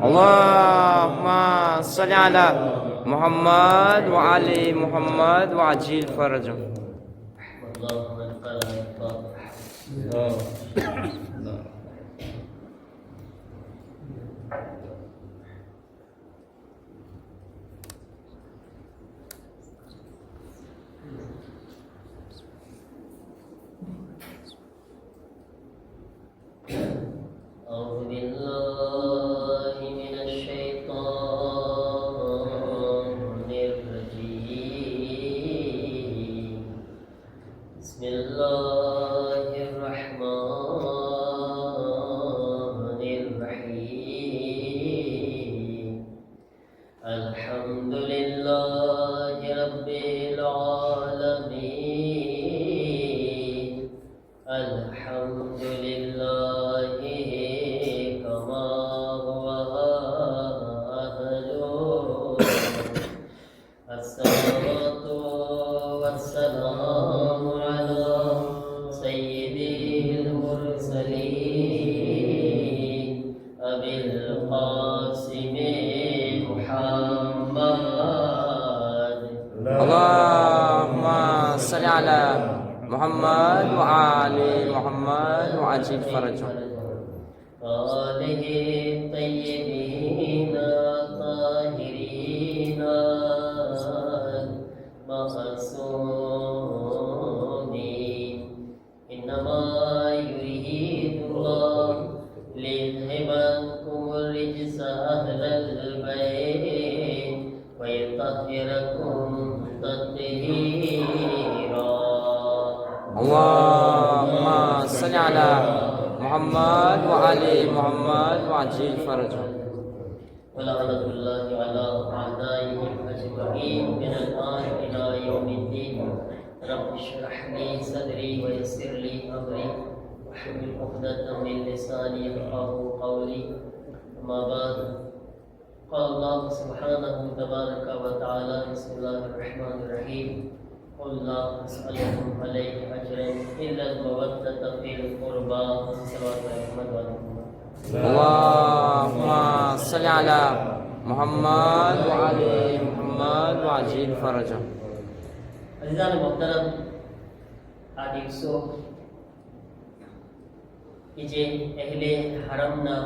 अल्लाहुम्मा सल्लि अला मोहम्मद व आले मोहम्मद व अजील फरजम। मोहम्मद व आले मोहम्मद व अजील फरजम। अल्लाहुम्मा सल्लि अला मोहम्मद व आले मोहम्मद व अजील फरजम। वलअनतुल्लाहि अला अअदाइहिम अजमईन मिनल आन इला यौमिद्दीन। रब्बि इश्रह ली सदरी व यस्सिर ली अमरी वहलुल उक़दतम मिन लिसानी यफ़क़हू क़ौली। अम्मा बाद क़ाल अल्लाहु सुब्हानहु तबारक व तआला बिस्मिल्लाहिर रहमानिर रहीम। क़ुल ला असअलुकुम अलैहि अजरन इल्ला अल-मवद्दता फ़िल क़ुरबा। सल्लल्लाहु अलैहि वसल्लम। अल्लाहुम्मा सल्लि अला मोहम्मद व आले मोहम्मद व अजील फरजम। अज़ीज़ान मोहतरम, आ દિવસો કે જે અહેલે હરમના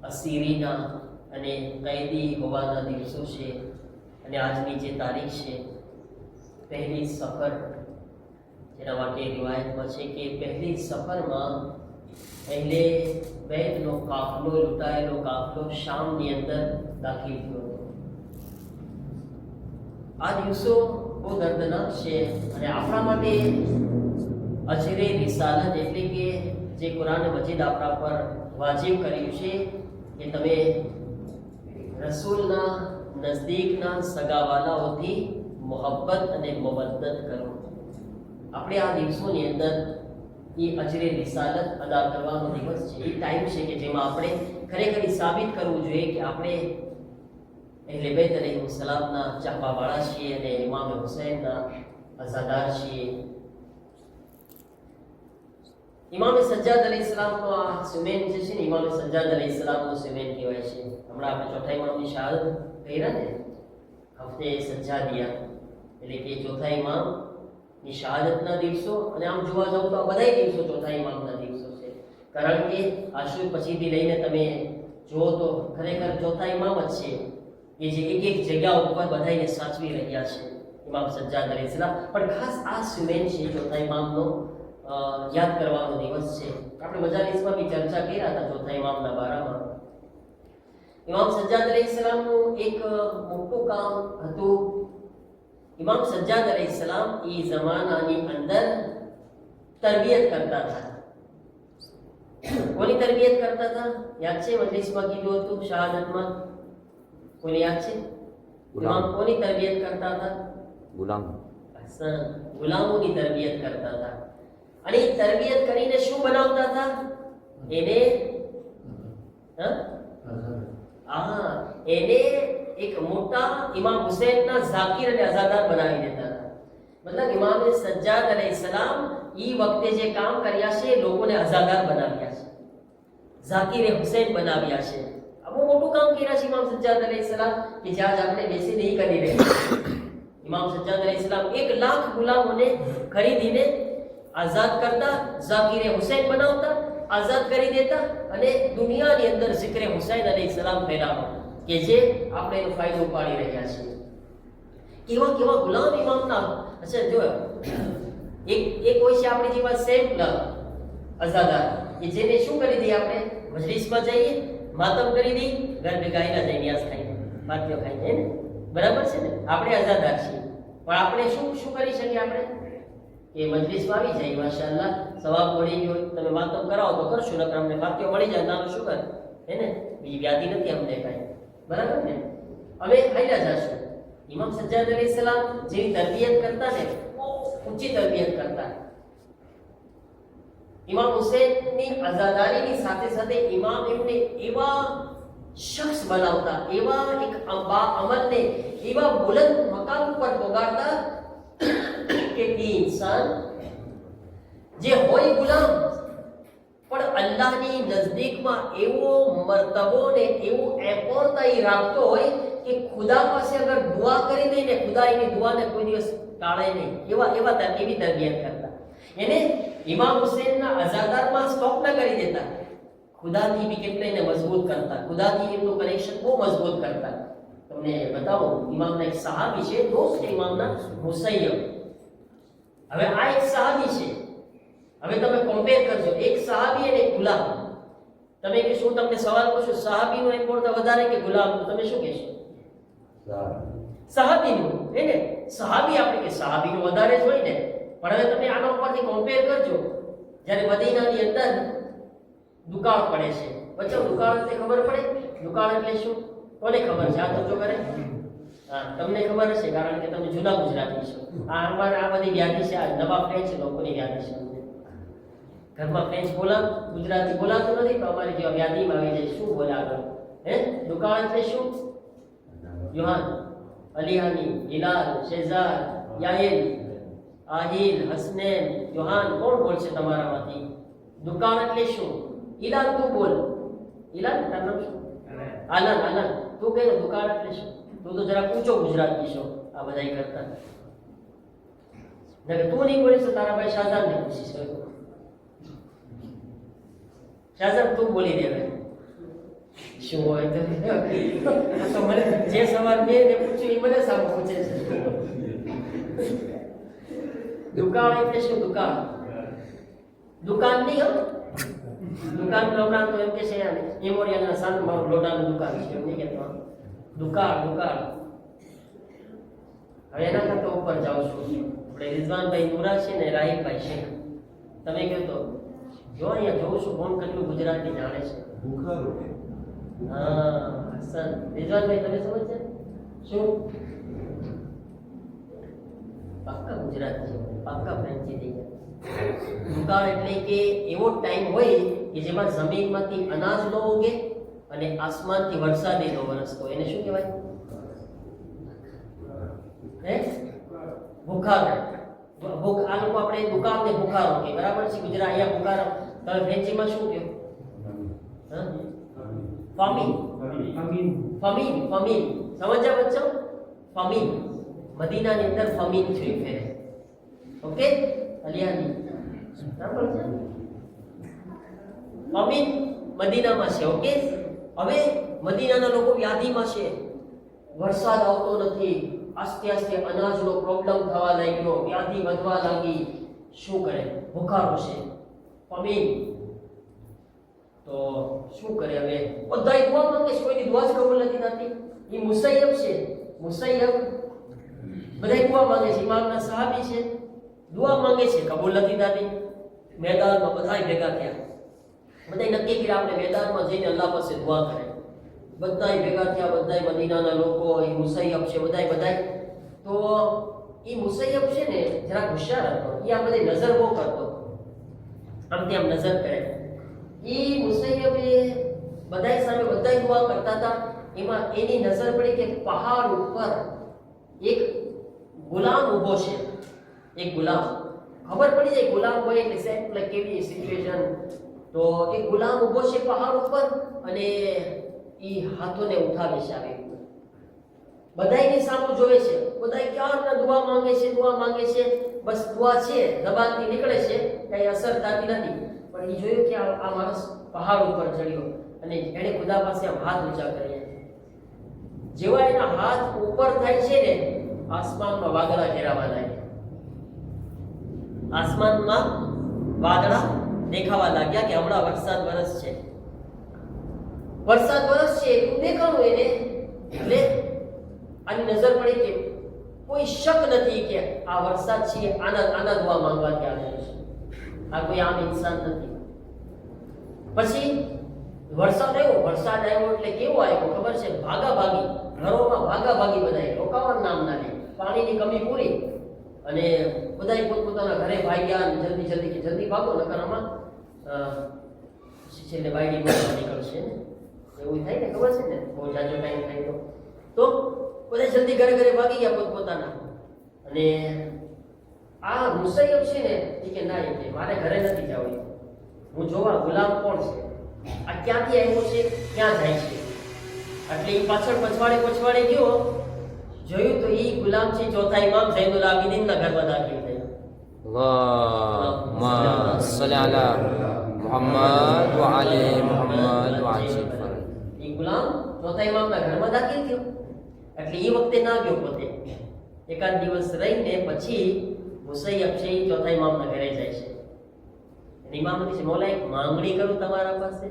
અસીરીના અને કૈદી હોવાના દિવસો છે અને આજની જે તારીખ છે પહેલી સફર, જેના માટે રિવાયતમાં છે કે પહેલી સફરમાં અહેલે બૈતનો કાફલો, લૂંટાયેલો કાફલો શામની અંદર દાખલ થયો હતો। આ દિવસો બહુ દર્દનાક છે અને આપણા માટે અજરે રિસાલત એટલે કે જે કુરાન મજીદ આપણા પર વાજિબ કર્યું છે કે તમે રસૂલના નજદીકના સગાવાલાઓથી મોહબ્બત અને મવદ્દત કરો। આપણે આ દિવસોની અંદર એ અજરે રિસાલત અદા કરવાનો દિવસ છે, એ ટાઈમ છે કે જેમાં આપણે ખરેખર સાબિત કરવું જોઈએ કે આપણે અહેલે બૈત અલૈહિસ્સલામના ચાહવાવાળા છીએ અને ઇમામ હુસૈનના અઝાદાર છીએ। ઇમામ સજ્જાદ અલૈહિસ્સલામનો આ સુમેન જે છે ને, ઇમામ સજ્જાદ અલૈહિસ્સલામનો સુમેન કહેવાય છે। હમણાં આપણે ચોથા ઇમામની શહાદત કર્યા ને, હફતે સજ્જાદિયા એટલે કે ચોથા ઇમામની શહાદતના દિવસો। અને આમ જોવા જાવ તો આ બધા દિવસો ચોથા ઇમામના દિવસો છે, કારણ કે આશુર પછીથી લઈને તમે જુઓ તો ખરેખર ચોથા ઇમામ જ છે કે જે એક એક જગ્યા ઉપર બધાને સાચવી રહ્યા છે, ઇમામ સજ્જાદ અલૈહિસ્સલામ। પણ ખાસ આ સુમેન છે ચોથા ઇમામનો યાદ કરવાનો દિવસ છે। આપણે મજાલિસમાં બી ચર્ચા કર્યા હતા ચોથા ઇમામના બારામાં। ઇમામ સજ્જાદ અલૈહિસ્સલામનું એક મોટું કામ હતું। ઇમામ સજ્જાદ અલૈહિસ્સલામ એ જમાનાની અંદર તરબિયત કરતા હતા। કોની તરબિયત કરતા હતા યાદ છે? મજલિસમાં કીધું હતું શહાદતમાં, કોને યાદ છે? ઇમામ કોની તરબિયત કરતા હતા? ગુલામોની તરબિયત કરતા હતા। અને એ તરબિયત કરીને શું બનાવતા હતા? એને એને એક મોટા ઇમામ હુસૈનના ઝાકિર અને અઝાદાર બનાવી દેતા હતા। મતલબ ઇમામ સજ્જાદ અલૈહિસ્સલામ એ વખતે જે કામ કર્યા છે લોકોને અઝાદાર બનાવ્યા છે। ઝાકીરે હુસૈન બનાવ્યા છે. આ બહુ મોટું કામ કર્યા છે ઇમામ સજ્જાદ અલૈહિસ્સલામ કે જ્યાં આપણે બેસીને એ કરી રહ્યા. ઇમામ સજ્જાદ અલૈહિસ્સલામ 1 લાખ ગુલામોને ખરીદીને આઝાદ કરતા, ઝાકીરે હુસૈન બનાવતા, આઝાદ કરી દેતા અને દુનિયાની અંદર ઝિક્રે હુસૈન અલૈહિસ્સલામ ફેલાવતા કે જે આપણે એનો ફાયદો ઉપાડી રહ્યા છીએ. કેવા કેવા ગુલામ ઇમામના હશે. જો એક હોય છે આપણી જેવા સેમ અઝાદાર કે જેને શું કરી દઈએ આપણે મજલિસમાં જઈએ, માતમ કરી દઈએ, ઘર ભેગા આવીને જઈ ન્યાસ ખાઈને પાટીઓ ખાઈને, ને બરાબર છે ને. આપણે અઝાદાર છીએ પણ આપણે શું કરી શકીએ આપણે કે મજલિસમાં આવી જાય, માશાઅલ્લાહ સવાબ મળી ગયો, તમે માતમ કરાવો તો કરશું, નકર અમને પાટીઓ મળી જાય નાનું શું કર હે ને, બીજી વ્યાધિ નથી અમને કાંઈ, બરાબર ને. હવે હાલ્યા જશું. ઇમામ સજ્જાદ અલૈહિસ્સલામ જેવી તરબિયત કરતા ને, ઊંચી તરબિયત કરતા. ઇમામ હુસૈનની આઝાદારીની સાથે સાથે ઇમામ એમને એવા શખ્સ બનાવતા, એવા એક અમલને એવા બુલંદ મકામ ઉપર પહોંચાડતા કે એ ઇન્સાન જે હોય ગુલામ પણ અલ્લાહની નજદીકમાં એવો મર્તબો ને એવું એપોર્તાઈ રાખતો હોય કે ખુદા પાસે અગર દુઆ કરી દે ને, ખુદા એની દુઆને કોઈ દિવસ ટાળે નહીં. એવી તરબિયત કરતા. એને ઇમામ હુસૈનના અઝાદારમાં સ્ટોપ ન કરી દેતા, ખુદાથી બી કેટલાયને મજબૂત કરતા, ખુદાથી એમનું કનેક્શન બહુ મજબૂત કરતા. તમને બતાવો, ઇમામના એક સહાબી છે, દોસ્ત છે ઇમામના, મુસૈયબ. હવે આ એક સહાબી છે. હવે તમે કમ્પેર કરજો, એક સહાબી અને એક ગુલામ. તમે કે શું તમને સવાલ પૂછો, સહાબીનો એપોર્તા વધારે કે ગુલામનો, તમે શું કહેશો? સહાબીનું હે ને. સહાબી આપણે કે સહાબીનું વધારે જ હોય ને. પણ હવે તમે આના ઉપરથી કમ્પેર કરજો. જ્યારે મદીનાની અંદર દુકાળ પડે છે, બચ્ચો દુકાળ એટલે ખબર પડે? દુકાળ એટલે શું? કોને ખબર છે? આ તો જો કરે. હા, તમને ખબર હશે કારણ કે તમે જૂના ગુજરાતી છો. આ બધી વ્યાધિ છે, આ નવા ફ્રેન્ચ લોકોની વ્યાધિ છે. ઘરમાં ફ્રેન્ચ ગુજરાતી બોલાતું નથી તો અમારી જેવા વ્યાધિમાં આવી જાય. શું બોલે આગળ હે? દુકાળ એટલે શું? યુહાન, અલીહાની, હિલાલ, શેઝાદ, યાહિલ, આહિલ, હસનેન, યુહાન, કોણ બોલશે તમારામાંથી? દુકાળ એટલે શું? હિલાલ તું બોલ. હિલાલ તારું નામ શું? આલન. આલન તું કહે દુકાળ એટલે શું? તું તો જરા ઊંચો ગુજરાતી છો આ બધાય કરતા. તું નહીં બોલીશ તો તારા ભાઈ શાહજાદને પૂછીશ. શાહજાદ તું બોલી દે. શું હોય તો મને જે સવાલ મેં પૂછ્યું એ મને સામે પૂછે છે. દુકાળ એટલે શું? દુકાન નહીં હો. દુકાન હમણાં તો એમ કે છે મેમોરિયલના સામે મારું લોડાનું દુકાન છે, એમ નહીં કહેતો. દુકાળ. હવે એના કરતા ઉપર જાઉં છું. આપણે રિઝવાનભાઈ નુરા છે ને રાહિબભાઈ છે, તમે કહો તો જો અહીંયા જોઉં છું કોણ કેટલું ગુજરાતી જાણે છે. હા હસન. રિઝવાનભાઈ તમે સમજ છે શું? પાક્કા ગુજરાતી છે, પાક્કા ફ્રેન્ચી થઈ ગયા. દુકાળ એટલે કે એવો ટાઈમ હોય કે જેમાં જમીનમાંથી અનાજ ન ઉગે અને આસમાનથી વરસાદી ન વરસતો, એને શું કહેવાય? ભૂખારો. આ લોકો આપણે દુકાળને ભૂખારો કે બરાબર છે. ગુજરાત અહીંયા ભૂખારો, તમે ફ્રેન્ચીમાં શું કહો? ફમીન. સમજ્યા બચ્ચો? ફમીન. મદીનાની અંદર ફમીન છે ફેરે. ઓકે અલિયાની બરાબર છે. ફમીન મદીનામાં છે. ઓકે. હવે મદીનાના લોકો વ્યાધિમાં છે, વરસાદ આવતો નથી, આસ્તે આસ્તે અનાજનો પ્રોબ્લેમ થવા લાગ્યો, વ્યાધિ વધવા લાગી. શું કરે? ભૂખારો છે, ફમીન. તો શું કરે? હવે બધા દુઆ માંગે છે, કોઈની દુઆ જ કબૂલ નથી થતી. એ મુસૈયબ છે. મુસૈયબ બધા દુઆ માંગે છે. ઇમામના સહાબી છે, દુઆ માંગે છે, કબૂલ નથી થતી. મેદાનમાં બધા ભેગા થયા. બધા નક્કી કર્યા આપણે મેદાનમાં જઈને અલ્લાહ પાસે દુઆ કરે. બધા ભેગા થયા, બધા મદીનાના લોકો, એ મુસૈયબ છે, બધા. તો એ મુસૈયબ છે ને જરા હોશિયાર હતો. એ આ બધી નજર બહુ કરતો, આમથી આમ નજર કરે. એ મુસૈયબે બધા સામે બધા દુઆ કરતા હતા. એમાં એની નજર પડી કે પહાડ ઉપર એક ગુલામ ઊભો છે. એક ગુલામ ખબર પડી જાય ગુલામ હોય એટલે કેવી સિચ્યુએશન. તો તો એ ગુલામ ઊભો છે પહાડ ઉપર અને એ હાથોને ઉઠાવે છે આવી રીતે. બધાયની સામું જોવે છે, બધાય ક્યારના દુઆ માંગે છે, બસ દુઆ છે જબાનથી નીકળે છે, કઈ અસર થતી નથી. પણ એ જોયું કે આ માણસ પહાડ ઉપર ચડ્યો અને એણે ખુદા પાસે આમ હાથ ઊંચા કર્યા. જેવા એના હાથ ઉપર થાય છે ને, આસમાનમાં વાદળા ઘેરાવા લાગ્યા. આસમાનમાં વાદળા દેખાવા લાગ્યા કે હમણાં વરસાદ વરસશે. વરસાદ વરસશે એવું દેખાણું એને. એટલે આની નજર પડી કે કોઈ શક નથી કે આ વરસાદ છે, આના દુઆ માંગવાથી આવેલો છે, આ કોઈ આમ ઇન્સાન નથી. પછી વરસાદ આવ્યો એટલે કેવો આવ્યો ખબર છે? ભાગાભાગી ઘરોમાં ભાગાભાગી બધાય રોકાવાનું નામ ના લે. પાણીની કમી પૂરી અને બધાય પોતપોતાના ઘરે ભાગ્યા. જલ્દી ભાગો, નકર આમાં છેલ્લે બાયડી બોલવા નીકળશે ને, એવું થાય ને, ખબર છે ને? બહુ જાજો ટાઈમ થાય તો બધા જલ્દી ઘરે ભાગી ગયા પોતપોતાના. અને આ મુસૈયબ છે ને એ કે ના, કે મારે ઘરે નથી જવું, હું જોવા ગુલામ કોણ છે, આ ક્યાંથી આવ્યો છે, ક્યાં જાય છે. એટલે એ પાછળ પછવાડે ગયો, જોયું તો એ ગુલામ છે ચોથા ઇમામ ઝૈનુલ આબિદીનના ઘરમાં દાખલ થયો. اللهم صل على محمد وعلى محمد وعجل. એ ગુલામ ચોથા ઇમામના ઘરમાં દાખલ થયો. એટલે એ વખતે ના ગયો પોતે, એકાદ દિવસ રહીને પછી મુસૈયબ છે એ ચોથા ઇમામના ઘરે જાય છે. ઇમામ કહે છે, મોલા એક માંગણી કરું તમારા પાસે,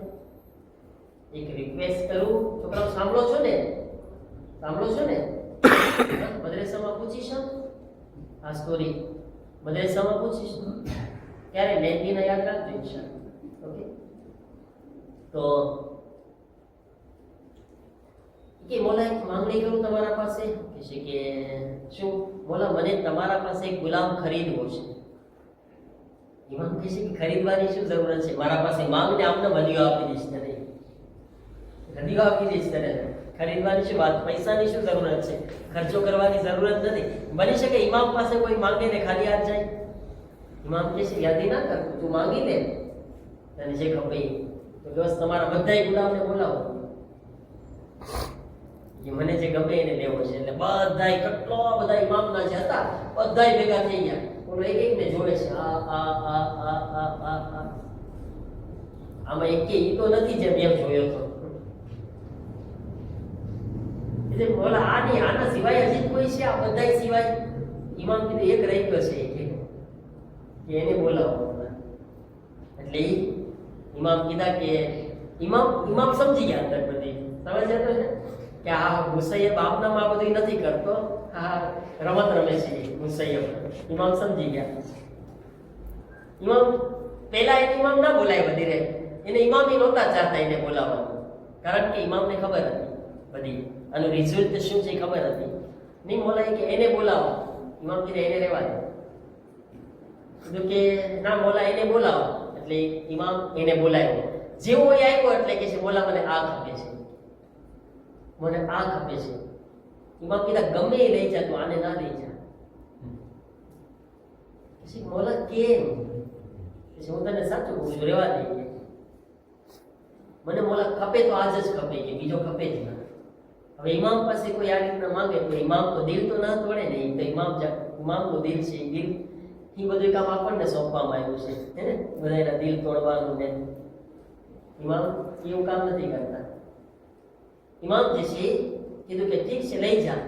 એક રિક્વેસ્ટ કરું. છોકરાઓ સાંભળો છો ને? મદ્રેસામાં પૂછીશ આ સ્ટોરી, મદ્રેસામાં પૂછીશ ત્યારે મહેંદીના યાદ રાખજો ઇન્શાઅલ્લાહ. ઓકે, તો કે મોલા એક માંગણી કરું તમારા પાસે. કે છે કે શું? મોલા મને તમારા પાસે એક ગુલામ ખરીદવો છે. ઇમામ કહે છે કે ખરીદવાની શું જરૂરત છે? મારા પાસે માંગને આમને હદિયો આપી દઈશ તને, ખરીદવાની શું વાત? પૈસાની શું જરૂરત છે? ખર્ચો કરવાની જરૂરત નથી. બની શકે ઇમામ પાસે કોઈ માંગે ને ખાલી હાથ જાય. ઇમામ કહે છે યાદી ના કર, તું માંગી લે તને જે ખપે. તો બસ તમારા બધાય ગુલામને બોલાવો, કે મને જે ગમે એને લેવો છે. એટલે બધાય કેટલા બધા ઇમામના જે હતા બધાય ભેગા થઈ ગયા. ઓલો એકને જોવે છે, આમાં એક કે ઈ તો નથી જે મેં જોયો તો. એટલે બોલા આના સિવાય હજી કોઈ છે? આ બધાય સિવાય? ઇમામ કીધું એક રહી ગયો છે કે એને બોલાવો. એટલે ઇમામ કીધા કે ઇમામ સમજી ગયા અંદર બધી સમજ જતો છે કે આ મુસૈયબ આપનામાં બધું નથી કરતો, આ રમત રમે છે મુસૈયબ. ઇમામ સમજી ગયા. ઇમામ પહેલા એને ઇમામ ના બોલાય વધી રહે, એને ઇમામી નહોતા ચાહતા એને બોલાવવાનું, કારણ કે ઇમામને ખબર હતી બધી આનું રિઝલ્ટ શું છે ખબર હતી. નહીં બોલાય કે એને બોલાવો. ઇમામ કીધે એને રહેવા દે. કીધું કે ના મોલા એને બોલાવો. એટલે ઇમામ એને બોલાવ્યો. જેવો એ આવ્યો એટલે કે છે મોલા મને આ ખપે છે, મને આ ખપે છે. ઇમામ કીધા ગમે એ લઈ જા, તો આને ના લઈ જા. પછી મોલા કેમ? પછી હું તને સાચું કહું છું, રહેવા દે. મને મોલા ખપે તો આજ જ ખપે, કે બીજો ખપે જ ના. હવે ઇમામ પાસે કોઈ આ રીતના માંગે તો ઇમામ તો દિલ તો ના તોડે ને. તો ઇમામનું દિલ છે, દિલ એ બધું કામ આપણને સોંપવામાં આવ્યું છે, હે ને? બધાના દિલ તોડવાનું ને. ઇમામ એવું કામ નથી કરતા. ઇમામ જે છે કીધું કે ઠીક છે લઈ જા.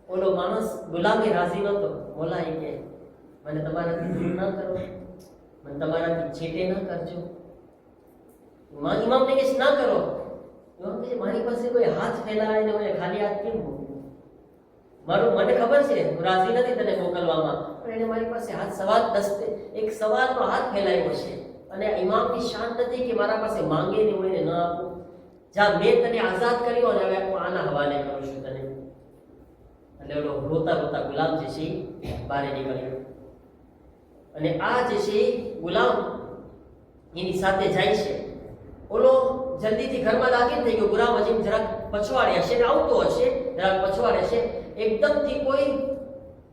ઓલો માણસ ગુલામી રાજી નહોતો. મોલા એ કે મને તમારાથી દૂર ના કરો, મને તમારાથી છેટે ના કરજો. ઇમામને કે ના કરો. ઇમામ કહે મારી પાસે કોઈ હાથ ફેલાય ને મને ખાલી હાથ કેમ મોકલું? મને ખબર છે હું રાજી નથી તને મોકલવામાં, પણ એને મારી પાસે એક સવાલનો હાથ ફેલાયો છે. અને ઇમામની શાન નથી કે મારા પાસે માંગે ને હોય ને ન આપું. જા, મેં તને આઝાદ કર્યો અને હવે હું આના હવાલે કરું છું તને. એટલે ઓલો રોતા ગુલામ જે છે બહાર નીકળ્યો. અને આ જે છે ગુલામ એની સાથે જાય છે. ઓલો જલ્દીથી ઘરમાં દાખલ થઈ ગયો. ગુલામ હજી જરાક પછવાડે હશે ને આવતો હશે, જરાક પછવાડે હશે. એકદમથી કોઈ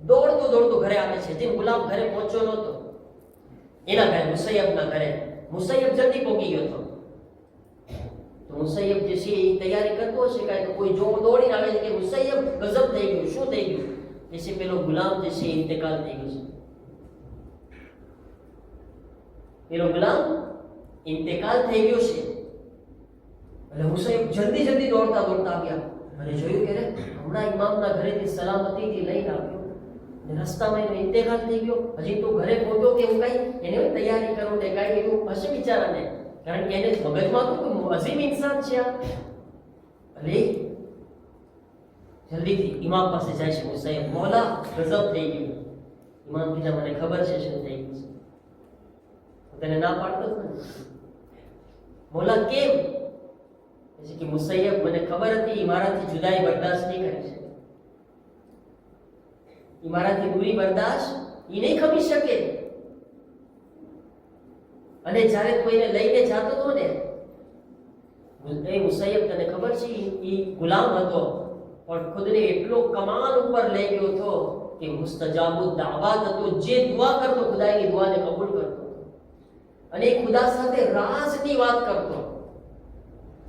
દોડતો ઘરે આવે છે. જેમ ગુલામ ઘરે પહોંચ્યો નહોતો, એના ઘરે મુસૈયબના ઘરે મુસૈયબ જલ્દી પહોંચી ગયો હતો. તો મુસૈયબ જે છે એ તૈયારી કરતો હશે, કાંઈ તો કોઈ જો દોડીને આવે છે કે મુસૈયબ ગજબ થઈ ગયું, શું થઈ ગયું? કે છે પેલો ગુલામ જે છે ઇન્તેકાલ થઈ ગયો છે. પેલો ગુલામ ઇન્તેકાલ થઈ ગયો છે. એટલે મુસૈયબ જલ્દી જલ્દી દોડતા આવ્યા અને જોયું કે રે હમણાં ઇમામના ઘરેથી સલામતીથી લઈને આવ્યો ને રસ્તામાં એનો ઇન્તેકાલ થઈ ગયો. હજી તો ઘરે પહોંચ્યો કે હું કઈ એને તૈયારી કરું ને કઈ એવું હશે બિચારાને, કારણ કે એને મગજમાં તો કોઈ અઝીમ ઇન્સાન છે આ. એટલે જલ્દીથી ઇમામ પાસે જાય છે મુસૈયબ. મોલા ગજબ થઈ ગયું. ઇમામ કીધા મને ખબર છે શું થઈ ગયું છે. તેને ના પાડતો જ નથી. મોલા કેમ? કે મુસૈયબ મને ખબર હતી મારાથી જુદાઈ બરદાસ્ત નહીં કરી શકે, મારાથી દૂરી બરદાસ્ત ઈ નહીં ખમી શકે. અને જ્યારે તું એને લઈને જાતો હતો ને એ મુસૈયબ તને ખબર છે ઈ ગુલામ હતો પણ ખુદને એટલો કમાલ ઉપર લઈ ગયો હતો કે મુસ્તજાબુ દાવાત હતો. જે દુઆ કરતો ખુદાની દુઆને કબૂલ કરતો અને એ ખુદા સાથે રાજની વાત કરતો.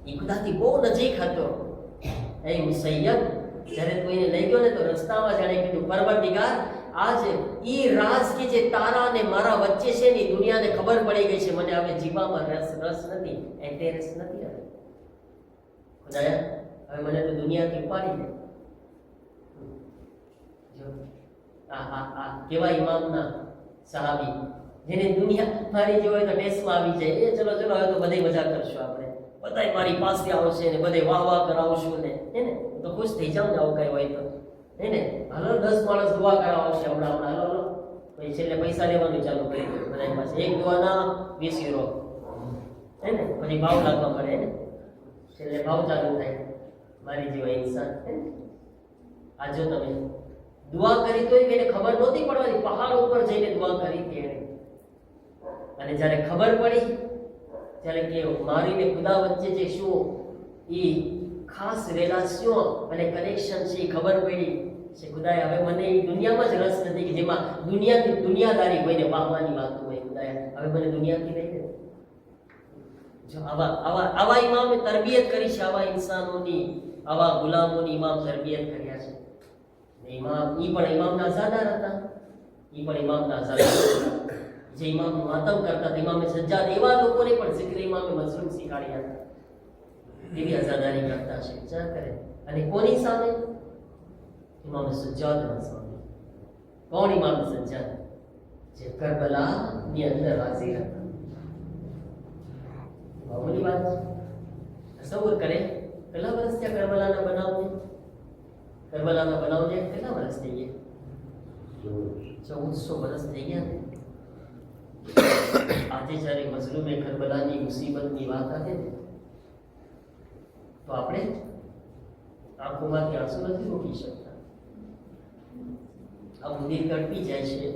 એ ખુદાથી બહુ નજીક હતો. એ મુસૈયબ જ્યારે તું એને લઈ ગયો ને તો રસ્તામાં જાણે કીધું પરવરદિગાર આજ ઈ રાજ કે જે તારા અને મારા વચ્ચે છે ને દુનિયાને ખબર પડી ગઈ છે. મને હવે જીવવામાં રસ નથી, ઇન્ટરેસ્ટ નથી. ખુદાયા હવે મને તો દુનિયાથી ઉપાડી દે. જો આ કેવા ઇમામના સહાબી જેને દુનિયા મારી જે હોય તો ટેસ્ટમાં આવી જાય. એ ચલો ચલો હવે તો બધી મજા કરશું આપણે, બધાય મારી પાસે આવશે ને બધે વાહ વાહ કરાવશું ને હે ને તો ખુશ થઈ જાવ ને આવું કઈ હોય તો હે ને. હાલો 10 માણસ દુઆ કરાવશે હમણાં હાલો પછી છેલ્લે પૈસા લેવાનું ચાલુ કરી દે બધા પાસે. એક દુઆના 20 યુરો હે ને, પછી ભાવ લાગવા મળે ને, છેલ્લે ભાવ ચાલુ થાય. મારી જેવા ઇન્સાન હે ને. આ જો તમે દુઆ કરી તોય એને ખબર નહોતી પડવાની, પહાડ ઉપર જઈને દુઆ કરી હતી એને. અને જ્યારે ખબર પડી ત્યારે કે મારી ને ખુદા વચ્ચે જે શું ઈ ખાસ રિલેશન અને કનેક્શન છે એ ખબર પડી છે. ખુદાએ હવે મને એ દુનિયામાં જ રસ નથી કે જેમાં દુનિયાદારી હોય ને પામવાની વાત હોય. ખુદાએ હવે મને દુનિયાથી લઈ લે. જો આવા ઇમામે તરબિયત કરી છે, આવા ઇન્સાનોની, આવા ગુલામોની ઇમામ તરબિયત કર્યા છે. ઇમામ ઈ પણ ઇમામના આઝાદાર હતા. જે ઇમામનું માતમ કરતા હતા ઇમામે સજ્જાદ એવા લોકોને પણ zikr ઇમામે મઝલૂમ શીખાડ્યા હતા. એવી આઝાદારી કરતા છે. વિચાર કરે. અને કોની સામે? ઇમામે સજ્જાદના સામે. કોણ ઇમામે સજ્જાદ? જે કરબલાની અંદર હાજર હતા. મામૂલી વાત છે. તસવ્વુર કરે કેટલા વર્ષ થયા કરબલાના બનાવને કેટલા વર્ષ થઈ ગયા? 1400 વર્ષ થઈ ગયા. આજે જ્યારે મઝલૂમે કરબલાની મુસીબતની વાત આવે ને તો આપણે આંખોમાંથી આંસુ નથી રોકી શકતા. આ મુદીર તડપી જાય છે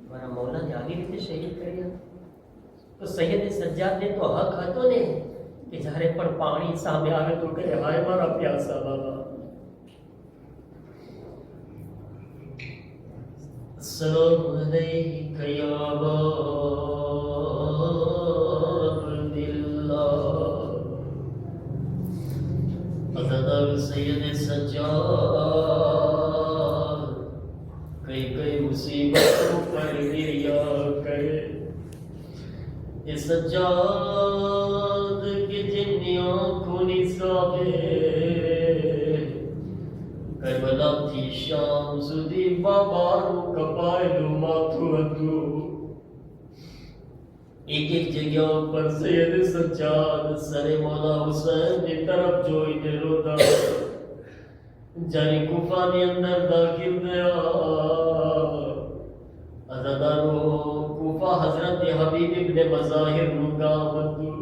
મારા મૌલાને આવી રીતે શહીદ કર્યા. તો સૈયદ સજ્જાદને તો હક હતો ને કે જ્યારે પણ પાણી સામે આવે તો કહે હાય મારા પ્યાસા બાબા. السلام عليك يا عبد الله حضرت سید سجاد کئی مصیبتوں پر گریا کرے. یہ سجاد کی جن آنکھوں نثابے કરબલાથી શામ સુધી બાબાનું કપાયેલું માથું હતું. એક જગ્યા પર સૈયદ સજ્જાદ સરે મૌલા હુસૈનની તરફ જોઈને રોતા. જ્યારે કુફાની અંદર દાખિલ થયા અઝાદારો કુફા હઝરત હબીબ ઇબ્ન મઝાહિરનું ગામ હતું.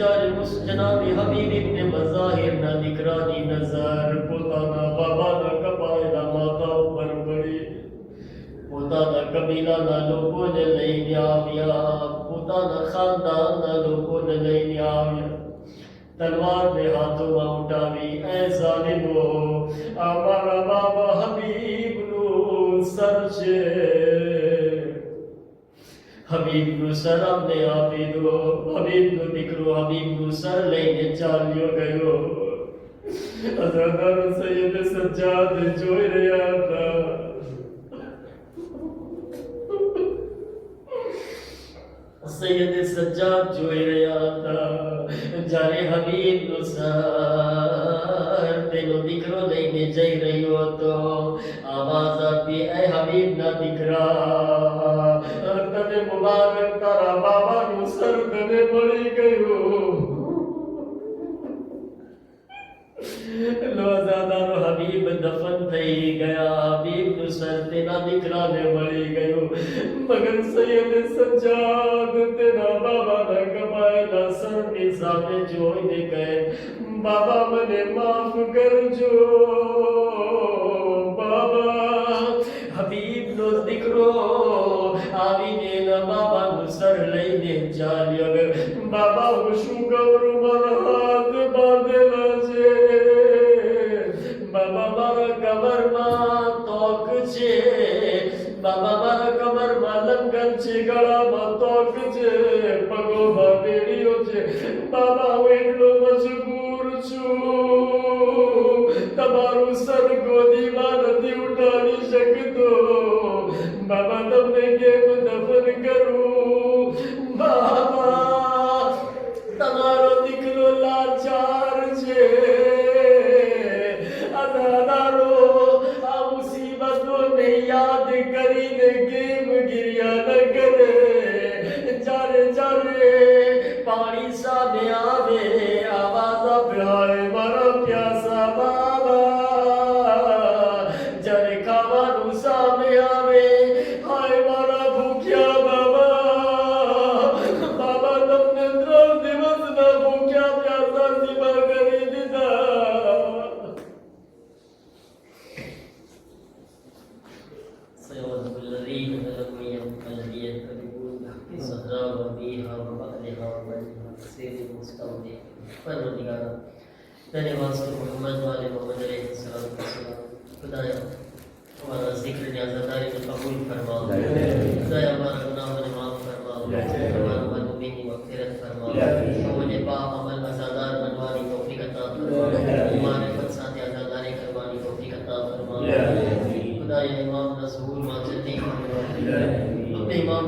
જ્યારે જનાબ હબીબ ઇબ્ન મઝાહિરના દીકરાની નજર પોતાના બાબાના કપાયેલા માથા ઉપર પડી. પોતાના કબીલાના લોકોને લઈને આવ્યા, પોતાના ખાનદાનના લોકોને લઈને આવ્યા. તલવારને હાથોમાં ઉઠાવી, એ ઝાલિમો, આ મારા બાબા હબીબનું સર છે. હબીબનું સર અમને આપી દો. હબીબનો દીકરો હબીબનું સર લઈને ચાલ્યો ગયો. અઝાદાર સૈયદ સજ્જાદ જોઈ રહ્યા હતા. સૈયદ સજ્જાદ જોઈ રહ્યા હતા. જ્યારે હબીબનું સર તેનો દીકરો લઈને જઈ રહ્યો હતો. આવાજ આપી, એ હબીબના દીકરા, તને મુબારક, તારા બાબાનું સર તને મળી ગયું. રોઝાદારો હબીબ દફન થઈ ગયા. હબીબનું સર તેના દીકરાને મળી ગયું. મગર સૈયદ સજ્જાદ તેના બાબાના કમાયેલા સરની સામે જોઈને કહે, બાબા મને માફ કરજો. બાબા, હબીબનો દીકરો આવીને એના બાબાનું સર લઈને ચાલ્યો ગયો. બાબા, હું શું કરું? મારા હાથ બાંધેલા છે. બાબા, મારા કમરમાં તોક છે. બાબા, મારા કમરમાં લંગર છે, ગળામાં તોક છે, પગોમાં બેડીઓ છે. બાબા, હું એટલો મજબૂર છું. તમારું સર ગોદીમાં નથી ઉઠાવી શકતો. બાબા, તમને કેમ દફન કરું? બાબા, તમારો દીકરો લાચાર છે. અઝાદારો આ મુસીબતોને યાદ કરીને કેમ ગિરિયા ન કરે? જ્યારે જ્યારે પાણી સામે આવે, આવાજ આપે, હાય મારા પ્યાસા બાબા. જ્યારે ખાવાનું સામે આવે, હાય મારા ભૂખ્યા બાબા. બાબા, તમને 3 દિવસના ભૂખ્યા પ્યાસા સીમા કરી દીધા. سيود الذين لم يبقى يكذبون صدرا وبيها وبألها وبألها سيد المستودع परवरदिगार धन्यवाद सर मोहम्मद वाले मोहम्मद अलैहिस्सलाम खुदाया हमारा जिक्र ने आज़ादारी में कबूल फरमा. खुदाया हमारा गुनाहों ने माफ फरमा. हमारा मजबूरी की मग़फ़िरत फरमा. हमें पाक अमल आज़ादार बनवानी तौफीक अता फरमा. हमारे पद साथ आज़ादारी करवानी तौफीक अता फरमा. खुदाया इमाम रसूल माजदी अपने इमाम